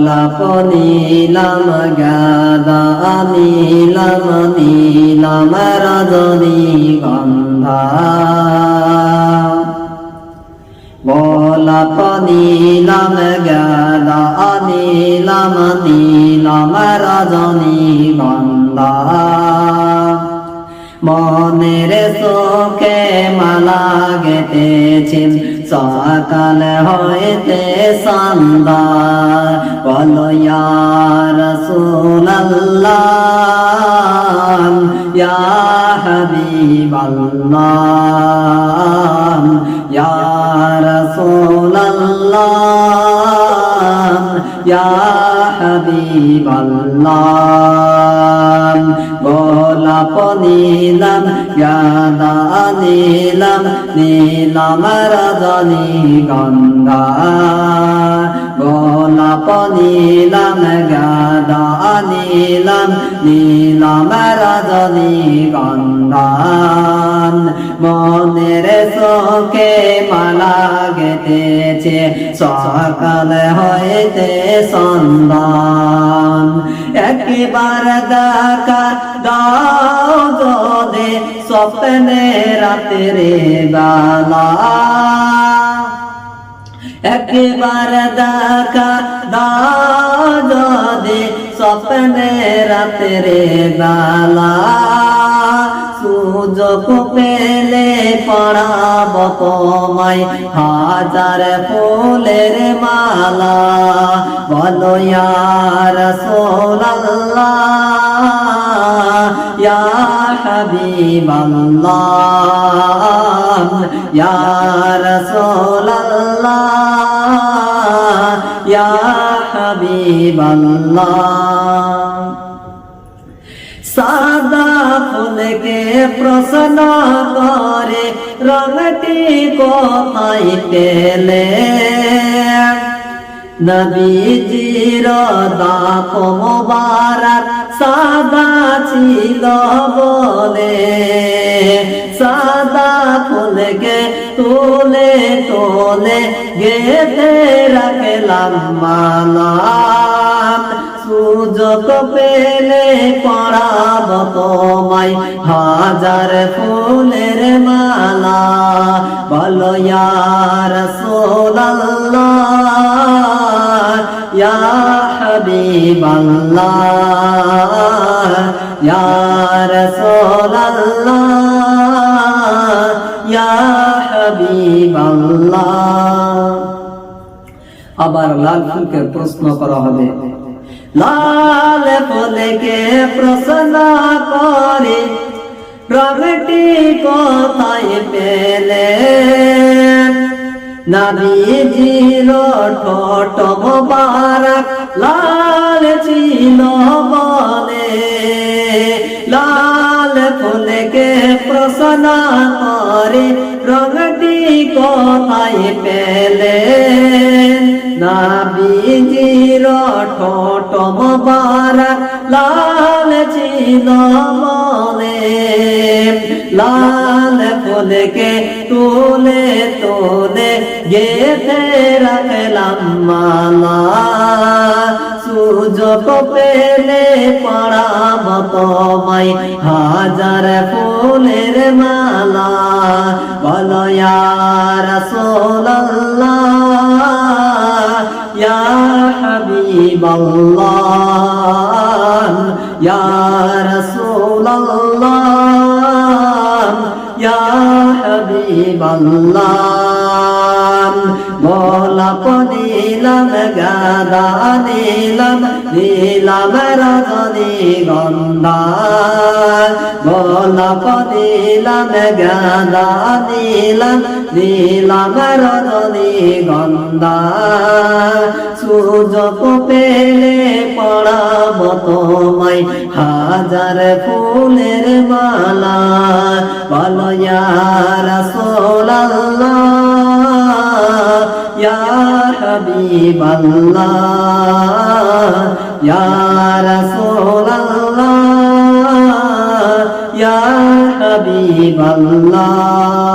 গোলাপ নীলাম গাঁদা নীলাম নীলাম রজনীগন্ধা গোলাপ নীলাম গাঁদা নীলাম নীলাম রজনীগন্ধা মনের চোখে মালা গেঁথেছি সকাল হইতে সন্ধ্যা বলো ইয়া রাসূলুল্লাহ ইয়া হাবিবাল্লাহ ইয়া রাসূলুল্লাহ ইয়া হাবিবাল্লাহ গোলাপ নীলাম গাঁদা নীলাম নীলাম রজনীগন্ধা গোলাপ নীলাম গাঁদা নীলাম নীলাম রজনীগন্ধা মনের চোখে মালা গেঁথেছে সকাল হইতে সন্ধ্যা একবার দেখা দাও যদি স্বপ্নে রাতের বেলা একবার দেখা দাও যদি স্বপ্নে রাতের বেলা সুযোগ পেলে পড়াব তোমায় হাজার ফুলের মালা বলো ইয়া রাসূলুল্লাহ ইয়া হাবিবাল্লাহ ইয়া রাসূলুল্লাহ ইয়া হাবিবাল্লাহ সাদা ফুলকে প্রশ্ন করে রঙটি কোথায় পেলে নবীজির দাঁত মোবারক সাদা ছিল বলে সাদা ফুলকে তুলে তুলে গেঁথে রাখলাম মালা সুযোগ পেলে পড়াব তোমায় হাজার ফুলের মালা বলো ইয়া রাসূলুল্লাহ ইয়া হাবিবাল্লাহ ইয়া রাসূলুল্লাহ ইয়া হাবিবাল্লাহ আবার লাল ফুলকে প্রশ্ন করা হবে লাল ফুলকে প্রশ্ন করে রঙটি কোথায় পেলে নবীজির ঠোঁট মোবারক লাল ছিল বলে লাল ফুলকে প্রশ্ন করে রঙটি কোথায় পেলে নবীজির ঠোঁট মোবারক লাল ছিল বলে লাল ফুলকে তুলে তুলে গেঁথে রাখলাম মালা সুযোগ পেলে পড়াব তোমায় হাজার ফুলের মালা বলো ইয়া রাসূলুল্লাহ ইয়া হাবিবাল্লাহ ইয়া রাসূলুল্লাহ ইয়া হাবিবাল্লাহ গোলাপ নীলাম গাঁদা নীলাম নীলাম রজনীগন্ধা গোলাপ নীলাম গাঁদা নীলাম নীলাম রজনীগন্ধা সুযোগ পেলে পড়াব তোমায় হাজার ফুলের মালা বলো ইয়া রাসূলুল্লাহ ইয়া হাবিবাল্লাহ ইয়া রাসূলুল্লাহ ইয়া হাবিবাল্লাহ